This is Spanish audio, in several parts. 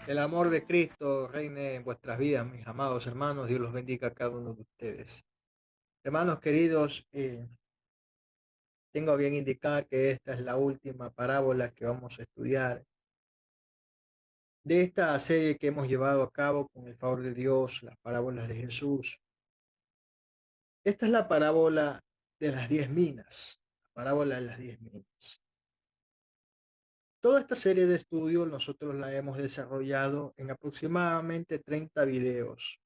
El amor de Cristo reine en vuestras vidas, mis amados hermanos. Dios los bendiga a cada uno de ustedes. Hermanos queridos, tengo a bien indicar que esta es la última parábola que vamos a estudiar de esta serie que hemos llevado a cabo con el favor de Dios, las parábolas de Jesús. Esta es la parábola de las 10 minas, la parábola de las 10 minas. Toda esta serie de estudios nosotros la hemos desarrollado en aproximadamente 30 videos.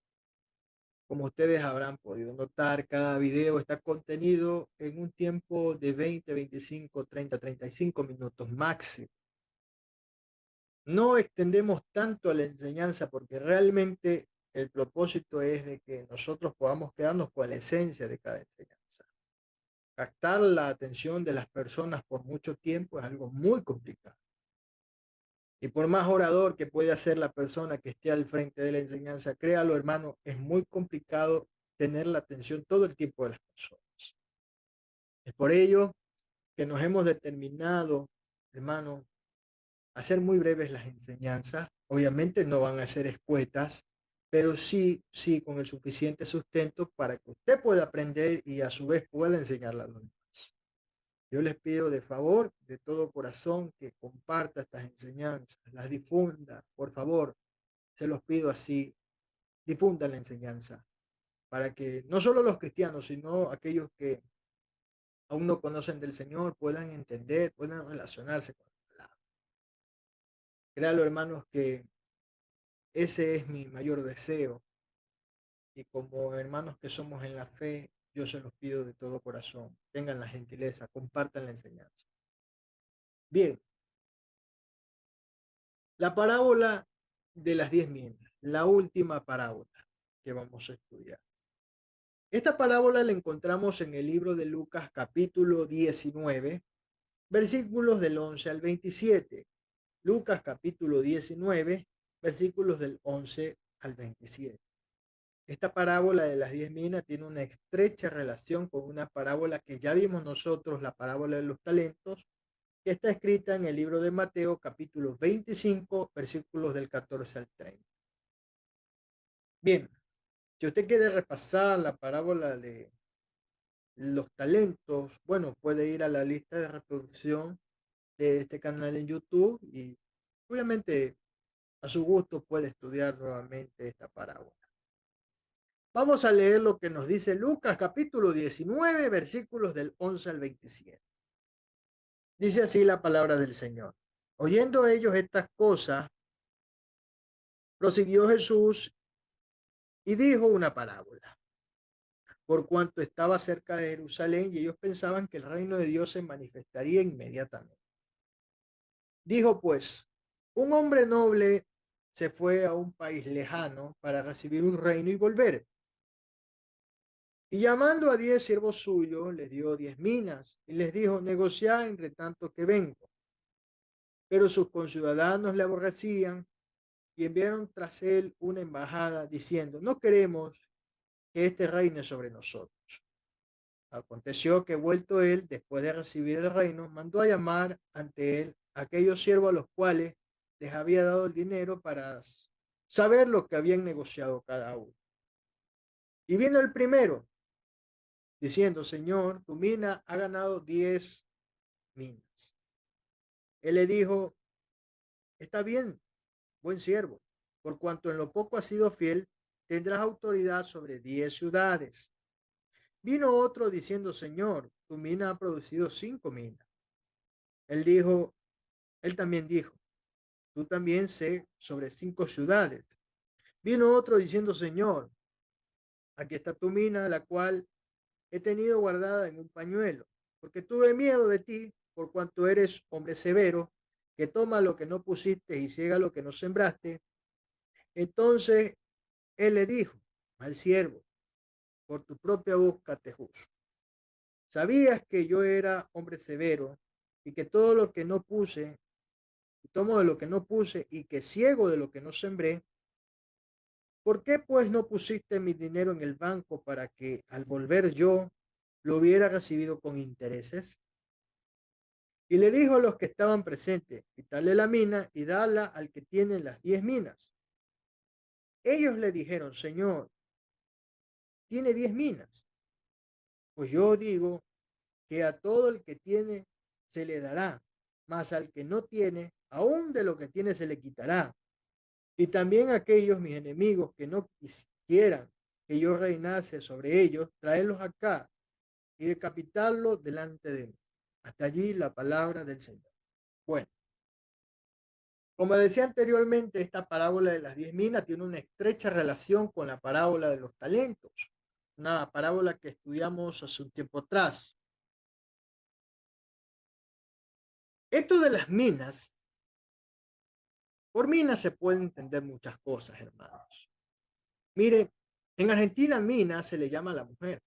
Como ustedes habrán podido notar, cada video está contenido en un tiempo de 20, 25, 30, 35 minutos máximo. No extendemos tanto la enseñanza porque realmente el propósito es de que nosotros podamos quedarnos con la esencia de cada enseñanza. Captar la atención de las personas por mucho tiempo es algo muy complicado. Y por más orador que pueda ser la persona que esté al frente de la enseñanza, créalo, hermano, es muy complicado tener la atención todo el tiempo de las personas. Es por ello que nos hemos determinado, hermano, a hacer muy breves las enseñanzas. Obviamente no van a ser escuetas, pero sí con el suficiente sustento para que usted pueda aprender y a su vez pueda enseñarle a los demás. Yo les pido de favor, de todo corazón, que comparta estas enseñanzas, las difunda, por favor, se los pido así, difundan la enseñanza, para que no solo los cristianos, sino aquellos que aún no conocen del Señor puedan entender, puedan relacionarse con la palabra. Créalo, hermanos, que ese es mi mayor deseo, y como hermanos que somos en la fe, yo se los pido de todo corazón, tengan la gentileza, compartan la enseñanza. Bien, la parábola de las 10 minas, la última parábola que vamos a estudiar. Esta parábola la encontramos en el libro de Lucas capítulo 19, versículos del 11 al 27. Lucas capítulo 19, versículos del 11 al 27. Esta parábola de las 10 minas tiene una estrecha relación con una parábola que ya vimos nosotros, la parábola de los talentos, que está escrita en el libro de Mateo capítulo 25, versículos del 14 al 30. Bien, si usted quiere repasar la parábola de los talentos, bueno, puede ir a la lista de reproducción de este canal en YouTube y obviamente a su gusto puede estudiar nuevamente esta parábola. Vamos a leer lo que nos dice Lucas capítulo 19, versículos del 11 al 27. Dice así la palabra del Señor. Oyendo ellos estas cosas, prosiguió Jesús y dijo una parábola, por cuanto estaba cerca de Jerusalén y ellos pensaban que el reino de Dios se manifestaría inmediatamente. Dijo pues, un hombre noble se fue a un país lejano para recibir un reino y volver. Y llamando a 10 siervos suyos, les dio 10 minas y les dijo, negociad entre tanto que vengo. Pero sus conciudadanos le aborrecían y enviaron tras él una embajada diciendo, no queremos que este reine sobre nosotros. Aconteció que vuelto él, después de recibir el reino, mandó a llamar ante él a aquellos siervos a los cuales les había dado el dinero para saber lo que habían negociado cada uno. Y vino el primero, diciendo, Señor, tu mina ha ganado 10 minas. Él le dijo, está bien, buen siervo, por cuanto en lo poco has sido fiel, tendrás autoridad sobre 10 ciudades. Vino otro diciendo, Señor, tu mina ha producido 5 minas. Él también dijo, tú también sé sobre 5 ciudades. Vino otro diciendo, Señor, aquí está tu mina, la cual he tenido guardada en un pañuelo, porque tuve miedo de ti, por cuanto eres hombre severo, que toma lo que no pusiste y ciega lo que no sembraste. Entonces él le dijo, mal siervo, por tu propia boca te juzgo. Sabías que yo era hombre severo y que todo lo que no puse, tomo de lo que no puse y que ciego de lo que no sembré. ¿Por qué pues no pusiste mi dinero en el banco para que al volver yo lo hubiera recibido con intereses? Y le dijo a los que estaban presentes, quitarle la mina y dala al que tiene las 10 minas. Ellos le dijeron, Señor, tiene 10 minas. Pues yo digo que a todo el que tiene se le dará, mas al que no tiene, aún de lo que tiene se le quitará. Y también a aquellos mis enemigos que no quisieran que yo reinase sobre ellos, traerlos acá y decapitarlos delante de mí. Hasta allí la palabra del Señor. Bueno, como decía anteriormente, esta parábola de las 10 minas tiene una estrecha relación con la parábola de los talentos, una parábola que estudiamos hace un tiempo atrás. Esto de las minas, por minas se pueden entender muchas cosas, hermanos. Mire, en Argentina mina se le llama a la mujer.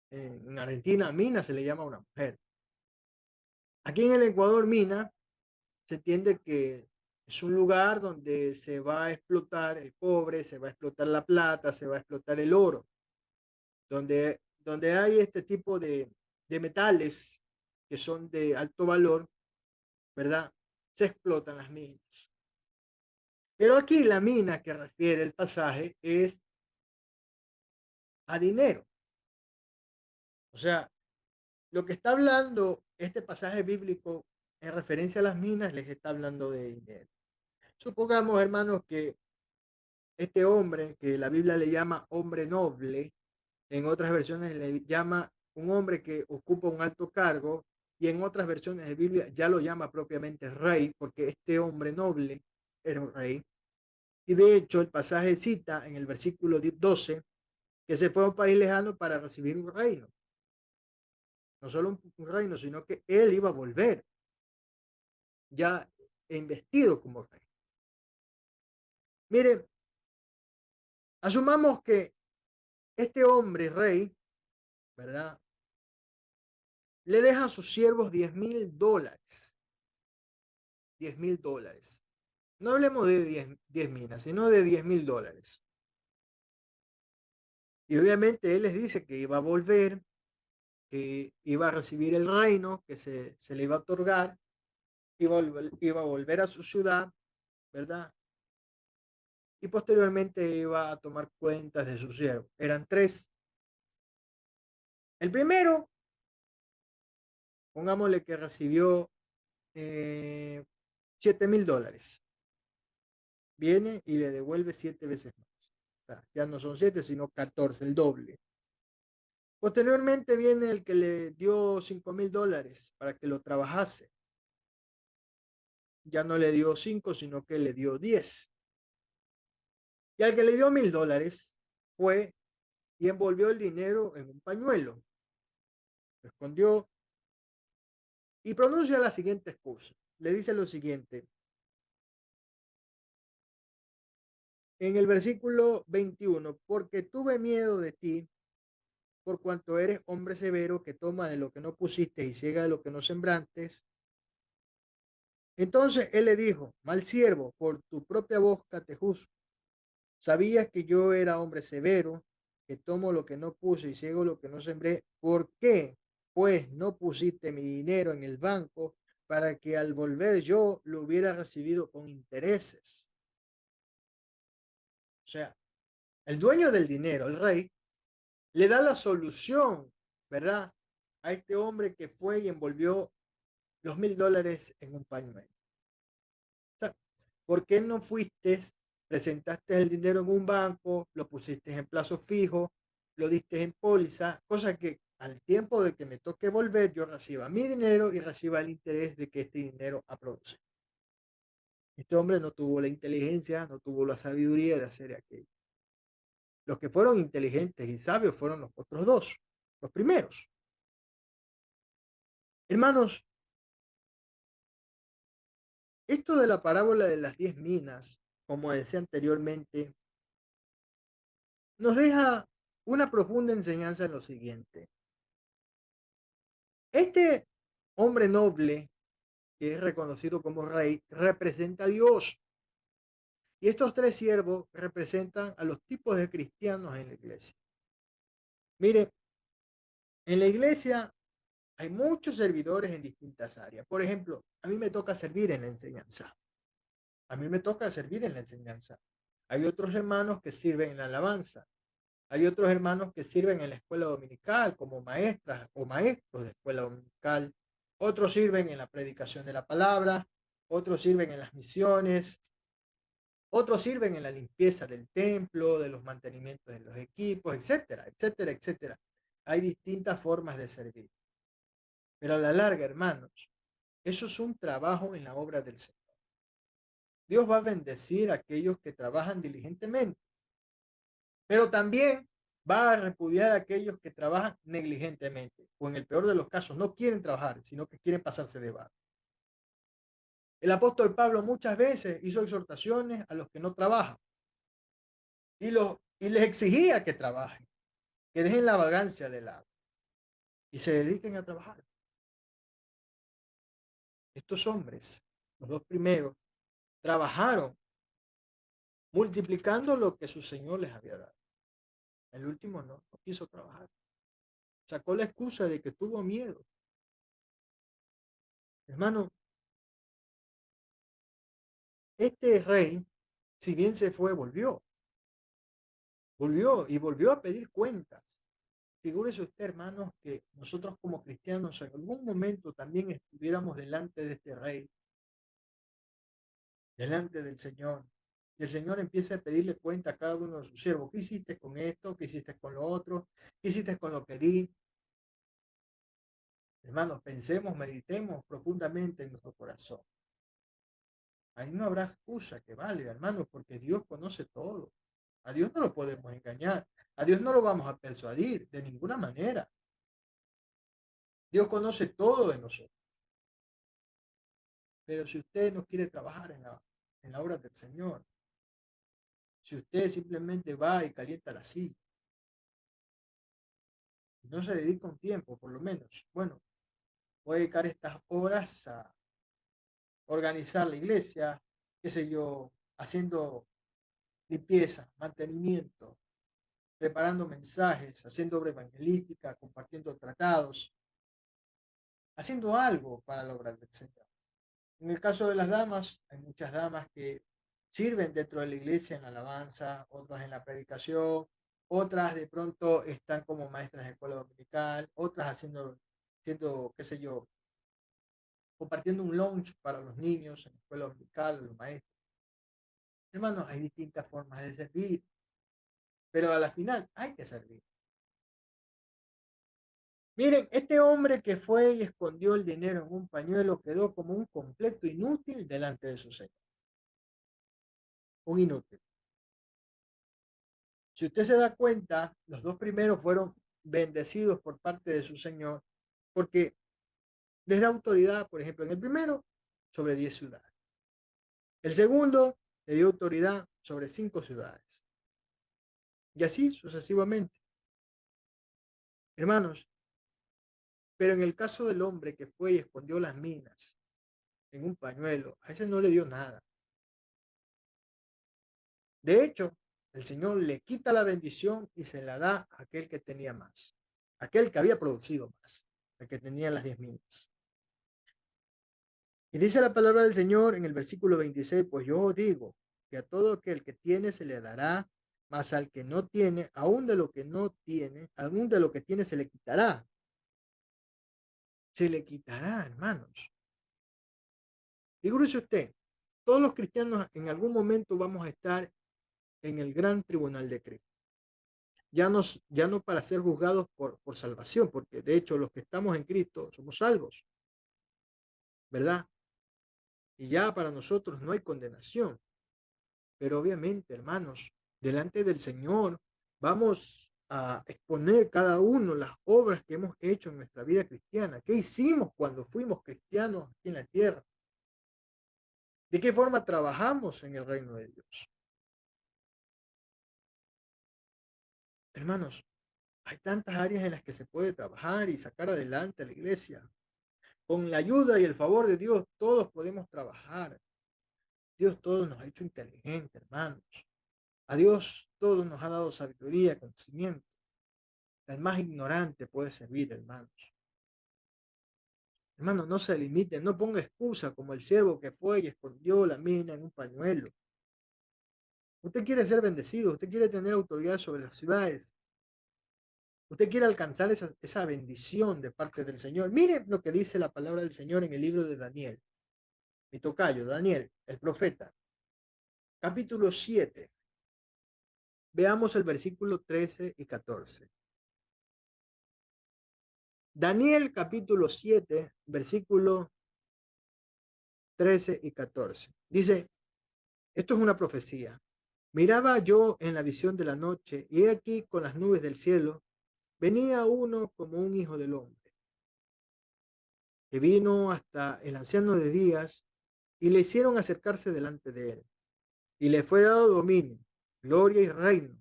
En Argentina mina se le llama a una mujer. Aquí en el Ecuador mina se entiende que es un lugar donde se va a explotar el cobre, se va a explotar la plata, se va a explotar el oro, donde hay este tipo de metales que son de alto valor, ¿verdad? Se explotan las minas. Pero aquí la mina que refiere el pasaje es a dinero. O sea, lo que está hablando este pasaje bíblico en referencia a las minas les está hablando de dinero. Supongamos, hermanos, que este hombre, que la Biblia le llama hombre noble, en otras versiones le llama un hombre que ocupa un alto cargo, y en otras versiones de Biblia ya lo llama propiamente rey, porque este hombre noble era un rey. Y de hecho el pasaje cita en el versículo 12 que se fue a un país lejano para recibir un reino. No solo un reino, sino que él iba a volver ya investido como rey. Mire, asumamos que este hombre rey, ¿verdad? Le deja a sus siervos $10,000. $10,000. No hablemos de 10 minas, sino de $10,000. Y obviamente él les dice que iba a volver, que iba a recibir el reino, que se le iba a otorgar, iba a volver a su ciudad, ¿verdad? Y posteriormente iba a tomar cuentas de sus siervos. Eran tres. El primero, pongámosle que recibió $7,000. Viene y le devuelve 7 veces más. O sea, ya no son 7, sino 14, el doble. Posteriormente viene el que le dio $5,000 para que lo trabajase. Ya no le dio 5, sino que le dio 10. Y al que le dio $1,000 fue y envolvió el dinero en un pañuelo, lo escondió y pronuncia la siguiente excusa. Le dice lo siguiente en el versículo 21, porque tuve miedo de ti, por cuanto eres hombre severo que toma de lo que no pusiste y ciega de lo que no sembrantes. Entonces él le dijo, mal siervo, por tu propia boca te juzgo. Sabías que yo era hombre severo, que tomo lo que no puse y ciego lo que no sembré. ¿Por qué? Pues no pusiste mi dinero en el banco para que al volver yo lo hubiera recibido con intereses. O sea, el dueño del dinero, el rey, le da la solución, ¿verdad? A este hombre que fue y envolvió los $1,000 en un pañuelo. O sea, ¿por qué no fuiste, presentaste el dinero en un banco, lo pusiste en plazo fijo, lo diste en póliza, cosa que al tiempo de que me toque volver, yo reciba mi dinero y reciba el interés de que este dinero ha producido? Este hombre no tuvo la inteligencia, no tuvo la sabiduría de hacer aquello. Los que fueron inteligentes y sabios fueron los otros dos, los primeros. Hermanos, esto de la parábola de las 10 minas, como decía anteriormente, nos deja una profunda enseñanza en lo siguiente. Este hombre noble, que es reconocido como rey, representa a Dios. Y estos tres siervos representan a los tipos de cristianos en la iglesia. Mire, en la iglesia hay muchos servidores en distintas áreas. Por ejemplo, a mí me toca servir en la enseñanza. A mí me toca servir en la enseñanza. Hay otros hermanos que sirven en la alabanza. Hay otros hermanos que sirven en la escuela dominical como maestras o maestros de escuela dominical. Otros sirven en la predicación de la palabra. Otros sirven en las misiones. Otros sirven en la limpieza del templo, de los mantenimientos de los equipos, etcétera, etcétera, etcétera. Hay distintas formas de servir. Pero a la larga, hermanos, eso es un trabajo en la obra del Señor. Dios va a bendecir a aquellos que trabajan diligentemente, pero también va a repudiar a aquellos que trabajan negligentemente, o en el peor de los casos, no quieren trabajar, sino que quieren pasarse de bar. El apóstol Pablo muchas veces hizo exhortaciones a los que no trabajan y les exigía que trabajen, que dejen la vagancia de lado y se dediquen a trabajar. Estos hombres, los dos primeros, trabajaron multiplicando lo que su Señor les había dado. El último no quiso trabajar. Sacó la excusa de que tuvo miedo. Hermano, este rey, si bien se fue, volvió a pedir cuentas. Figúrese usted, hermanos, que nosotros como cristianos en algún momento también estuviéramos delante de este rey, delante del Señor. Y el Señor empieza a pedirle cuenta a cada uno de sus siervos. ¿Qué hiciste con esto? ¿Qué hiciste con lo otro? ¿Qué hiciste con lo que di? Hermanos, pensemos, meditemos profundamente en nuestro corazón. Ahí no habrá excusa que valga, hermano, porque Dios conoce todo. A Dios no lo podemos engañar. A Dios no lo vamos a persuadir de ninguna manera. Dios conoce todo de nosotros. Pero si usted no quiere trabajar en la obra del Señor, si usted simplemente va y calienta la silla, no se dedica un tiempo, por lo menos, bueno, voy a dedicar estas horas a organizar la iglesia, qué sé yo, haciendo limpieza, mantenimiento, preparando mensajes, haciendo obra evangelística, compartiendo tratados, haciendo algo para la obra del Señor. En el caso de las damas, hay muchas damas que sirven dentro de la iglesia en la alabanza, otras en la predicación, otras de pronto están como maestras de escuela dominical, otras haciendo, qué sé yo, compartiendo un lunch para los niños en la escuela dominical, los maestros. Hermanos, hay distintas formas de servir, pero a la final hay que servir. Miren, este hombre que fue y escondió el dinero en un pañuelo quedó como un completo inútil delante de su Señor. Un inútil. Si usted se da cuenta, los dos primeros fueron bendecidos por parte de su Señor porque les da autoridad, por ejemplo, en el primero, sobre 10 ciudades. El segundo le dio autoridad sobre 5 ciudades. Y así sucesivamente. Hermanos, pero en el caso del hombre que fue y escondió las minas en un pañuelo, a ese no le dio nada. De hecho, el Señor le quita la bendición y se la da a aquel que tenía más, aquel que había producido más, el que tenía las 10 minas. Y dice la palabra del Señor en el versículo 26, pues yo os digo que a todo aquel que tiene se le dará, mas al que no tiene, aún de lo que no tiene, aún de lo que tiene se le quitará. Se le quitará, hermanos. Figúrese usted, todos los cristianos en algún momento vamos a estar en el gran tribunal de Cristo. Ya no para ser juzgados por salvación, porque de hecho los que estamos en Cristo somos salvos, ¿verdad? y ya para nosotros no hay condenación. Pero obviamente, hermanos, delante del Señor vamos a exponer cada uno las obras que hemos hecho en nuestra vida cristiana. ¿Qué hicimos cuando fuimos cristianos aquí en la tierra? ¿De qué forma trabajamos en el reino de Dios? Hermanos, hay tantas áreas en las que se puede trabajar y sacar adelante a la iglesia. Con la ayuda y el favor de Dios, todos podemos trabajar. Dios todos nos ha hecho inteligentes, hermanos. A Dios todos nos ha dado sabiduría, conocimiento. El más ignorante puede servir, hermanos. Hermanos, no se limiten, no ponga excusa como el siervo que fue y escondió la mina en un pañuelo. Usted quiere ser bendecido, usted quiere tener autoridad sobre las ciudades, usted quiere alcanzar esa bendición de parte del Señor. Mire lo que dice la palabra del Señor en el libro de Daniel, mi tocayo, Daniel, el profeta, capítulo 7. Veamos el versículo 13 y 14. Daniel capítulo 7, versículo 13 y 14. Dice, esto es una profecía. Miraba yo en la visión de la noche, y he aquí con las nubes del cielo venía uno como un hijo del hombre, que vino hasta el anciano de días, y le hicieron acercarse delante de él, y le fue dado dominio, gloria y reino,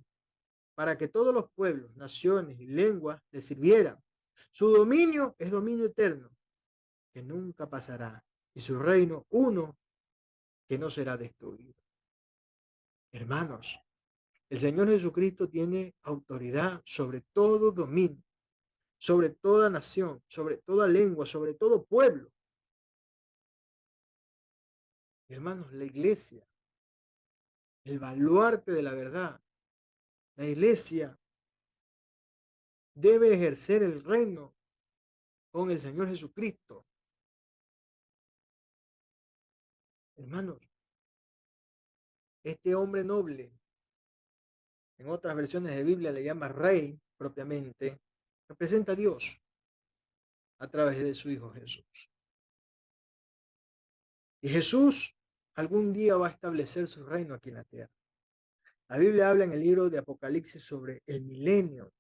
para que todos los pueblos, naciones y lenguas le sirvieran. Su dominio es dominio eterno, que nunca pasará, y su reino uno que no será destruido. Hermanos, el Señor Jesucristo tiene autoridad sobre todo dominio, sobre toda nación, sobre toda lengua, sobre todo pueblo. Hermanos, la iglesia, el baluarte de la verdad, la iglesia debe ejercer el reino con el Señor Jesucristo. Hermanos, este hombre noble, en otras versiones de Biblia le llama rey propiamente, representa a Dios a través de su Hijo Jesús. Y Jesús algún día va a establecer su reino aquí en la tierra. La Biblia habla en el libro de Apocalipsis sobre el milenio,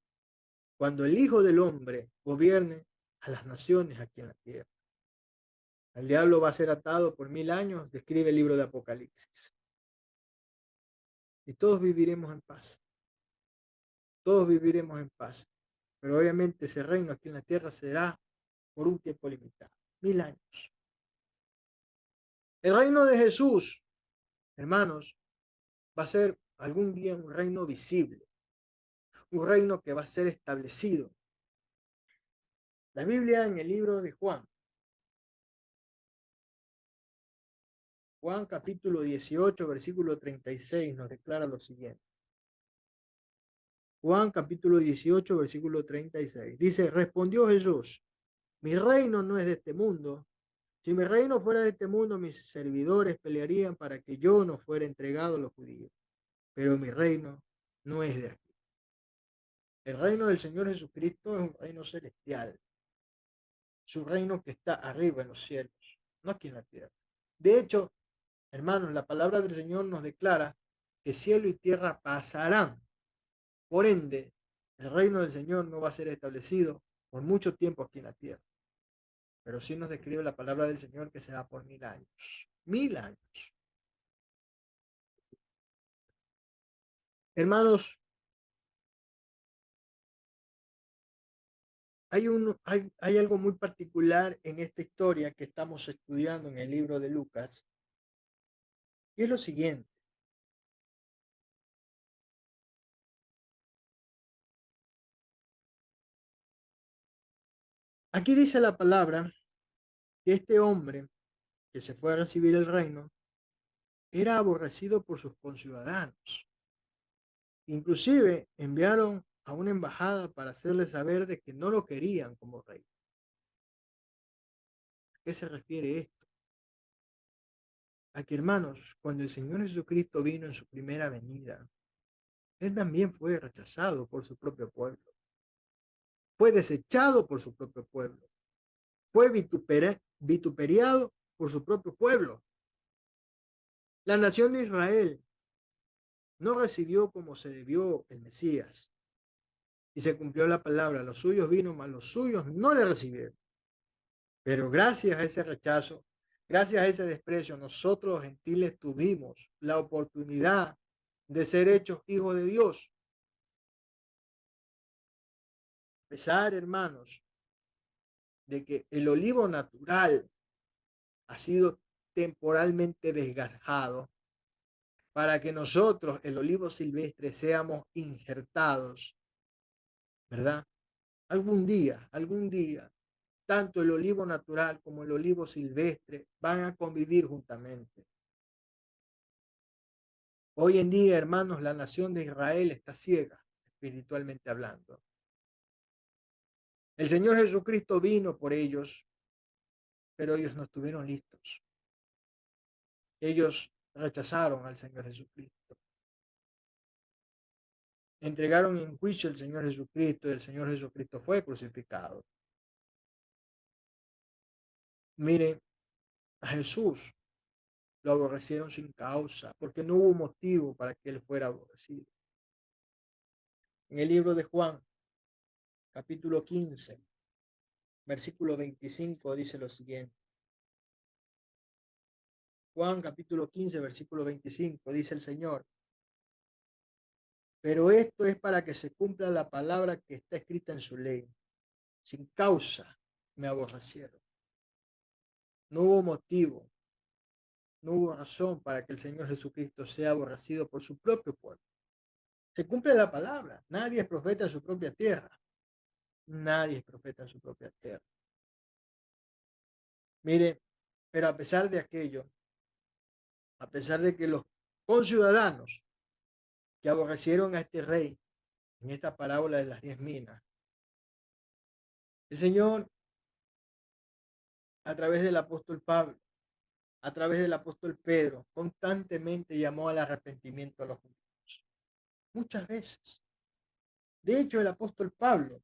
cuando el Hijo del Hombre gobierne a las naciones aquí en la tierra. El diablo va a ser atado por 1000 años, describe el libro de Apocalipsis. Y todos viviremos en paz. Todos viviremos en paz. Pero obviamente ese reino aquí en la tierra será por un tiempo limitado, 1000 años. El reino de Jesús, hermanos, va a ser algún día un reino visible, un reino que va a ser establecido. La Biblia en el libro de Juan capítulo 18, versículo 36 nos declara lo siguiente. Juan capítulo 18, versículo 36. Dice, respondió Jesús, mi reino no es de este mundo. Si mi reino fuera de este mundo, mis servidores pelearían para que yo no fuera entregado a los judíos. Pero mi reino no es de aquí. El reino del Señor Jesucristo es un reino celestial. Su reino que está arriba en los cielos, no aquí en la tierra. De hecho, hermanos, la palabra del Señor nos declara que cielo y tierra pasarán. Por ende, el reino del Señor no va a ser establecido por mucho tiempo aquí en la tierra. Pero sí nos describe la palabra del Señor que será por 1000 años. 1000 años. Hermanos, hay algo muy particular en esta historia que estamos estudiando en el libro de Lucas. Y es lo siguiente. Aquí dice la palabra que este hombre que se fue a recibir el reino era aborrecido por sus conciudadanos. Inclusive enviaron a una embajada para hacerle saber de que no lo querían como rey. ¿A qué se refiere esto? A que, hermanos, cuando el Señor Jesucristo vino en su primera venida, Él también fue rechazado por su propio pueblo. Fue desechado por su propio pueblo. Fue vituperiado por su propio pueblo. La nación de Israel no recibió como se debió el Mesías. Y se cumplió la palabra. Los suyos vino, mas los suyos no le recibieron. Pero gracias a ese rechazo, gracias a ese desprecio, nosotros los gentiles tuvimos la oportunidad de ser hechos hijos de Dios. A pesar, hermanos, de que el olivo natural ha sido temporalmente desgajado para que nosotros, el olivo silvestre, seamos injertados, ¿verdad? Algún día, tanto el olivo natural como el olivo silvestre van a convivir juntamente. Hoy en día, hermanos, la nación de Israel está ciega, espiritualmente hablando. El Señor Jesucristo vino por ellos, pero ellos no estuvieron listos. Ellos rechazaron al Señor Jesucristo. Entregaron en juicio al Señor Jesucristo y el Señor Jesucristo fue crucificado. Miren, a Jesús lo aborrecieron sin causa, porque no hubo motivo para que él fuera aborrecido. En el libro de Juan, capítulo 15, versículo 25, dice lo siguiente. Juan capítulo 15, versículo 25, dice el Señor. Pero esto es para que se cumpla la palabra que está escrita en su ley. Sin causa me aborrecieron. No hubo motivo, no hubo razón para que el Señor Jesucristo sea aborrecido por su propio pueblo. Se cumple la palabra. Nadie es profeta en su propia tierra. Nadie es profeta en su propia tierra. Mire, pero a pesar de aquello, a pesar de que los conciudadanos que aborrecieron a este rey en esta parábola de las 10 minas, el Señor, a través del apóstol Pablo, a través del apóstol Pedro, constantemente llamó al arrepentimiento a los judíos. Muchas veces. De hecho, el apóstol Pablo,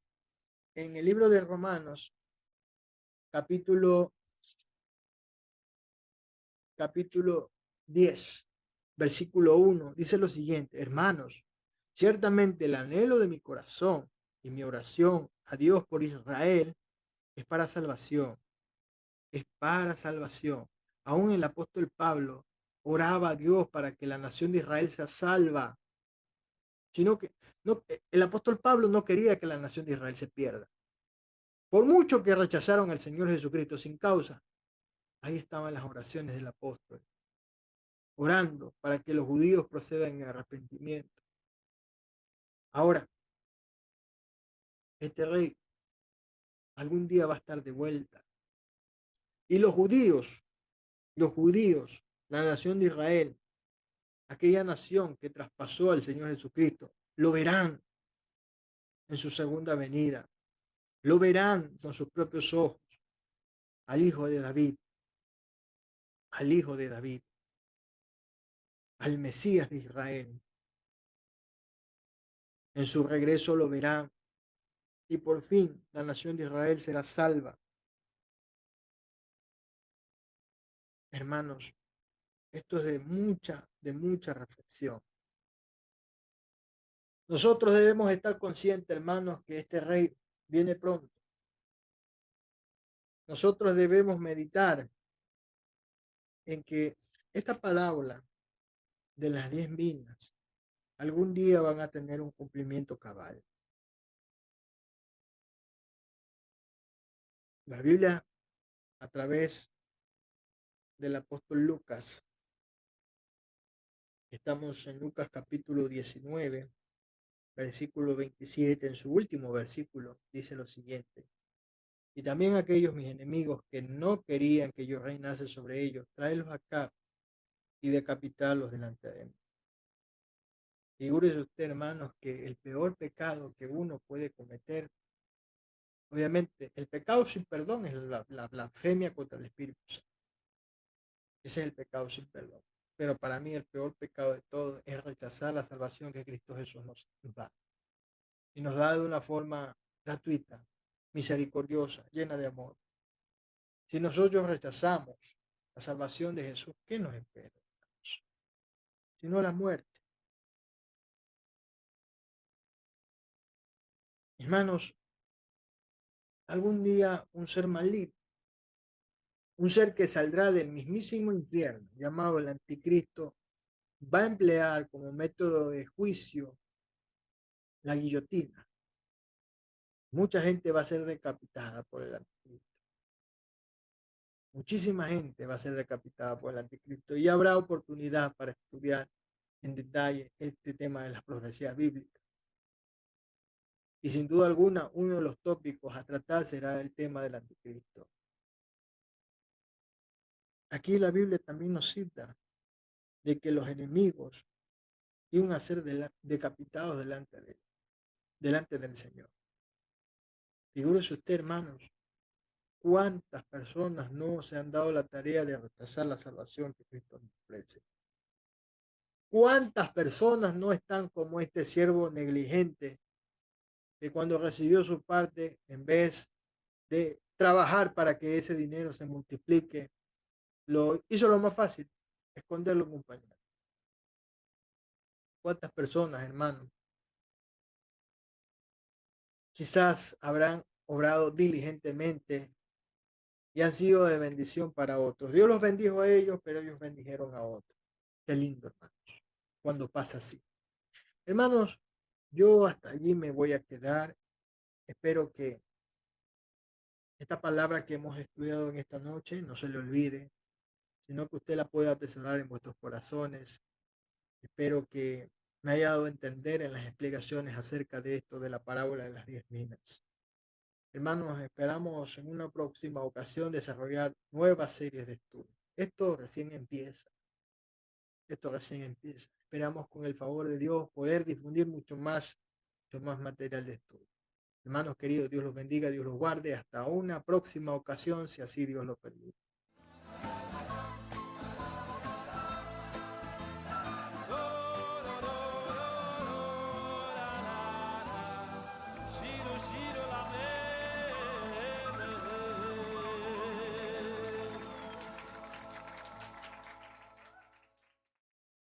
en el libro de Romanos, capítulo, capítulo 10, versículo 1, dice lo siguiente: hermanos, ciertamente el anhelo de mi corazón y mi oración a Dios por Israel es para salvación, es para salvación. Aún el apóstol Pablo oraba a Dios para que la nación de Israel sea salva, sino que no, el apóstol Pablo no quería que la nación de Israel se pierda. Por mucho que rechazaron al Señor Jesucristo sin causa, ahí estaban las oraciones del apóstol, orando para que los judíos procedan en arrepentimiento. Ahora, este rey algún día va a estar de vuelta. Y los judíos, la nación de Israel, aquella nación que traspasó al Señor Jesucristo, lo verán en su segunda venida. Lo verán con sus propios ojos al hijo de David, al hijo de David, al Mesías de Israel. En su regreso lo verán y por fin la nación de Israel será salva. Hermanos, esto es de mucha reflexión. Nosotros debemos estar conscientes, hermanos, que este rey viene pronto. Nosotros debemos meditar en que esta palabra de las 10 minas algún día van a tener un cumplimiento cabal. La Biblia, a través del apóstol Lucas, estamos en Lucas capítulo 19, versículo 27, en su último versículo, dice lo siguiente: y también aquellos mis enemigos que no querían que yo reinase sobre ellos, tráelos acá y decapitarlos delante de mí. Figúrese usted, hermanos, que el peor pecado que uno puede cometer, obviamente, el pecado sin perdón es la blasfemia contra el Espíritu Santo. Ese es el pecado sin perdón. Pero para mí el peor pecado de todo es rechazar la salvación que Cristo Jesús nos da. Y nos da de una forma gratuita, misericordiosa, llena de amor. Si nosotros rechazamos la salvación de Jesús, ¿qué nos espera? sino la muerte. Hermanos, algún día un ser maligno, un ser que saldrá del mismísimo infierno, llamado el anticristo, va a emplear como método de juicio la guillotina. Mucha gente va a ser decapitada por el anticristo. Muchísima gente va a ser decapitada por el anticristo y habrá oportunidad para estudiar en detalle este tema de las profecías bíblicas. Y sin duda alguna, uno de los tópicos a tratar será el tema del anticristo. Aquí la Biblia también nos cita de que los enemigos iban a ser decapitados delante del Señor. Figúrese usted, hermanos, cuántas personas no se han dado la tarea de rechazar la salvación que Cristo nos ofrece. ¿Cuántas personas no están como este siervo negligente que cuando recibió su parte, en vez de trabajar para que ese dinero se multiplique, lo hizo lo más fácil, esconderlo en un pañal? ¿Cuántas personas, hermanos, quizás habrán obrado diligentemente y han sido de bendición para otros? Dios los bendijo a ellos, pero ellos bendijeron a otros. Qué lindo, hermanos, cuando pasa así. Hermanos, yo hasta allí me voy a quedar. Espero que esta palabra que hemos estudiado en esta noche no se le olvide, sino que usted la pueda atesorar en vuestros corazones. Espero que me haya dado a entender en las explicaciones acerca de esto de la parábola de las 10 minas. Hermanos, esperamos en una próxima ocasión desarrollar nuevas series de estudio. Esto recién empieza. Esto recién empieza. Esperamos con el favor de Dios poder difundir mucho más material de estudio. Hermanos queridos, Dios los bendiga, Dios los guarde. Hasta una próxima ocasión, si así Dios lo permite.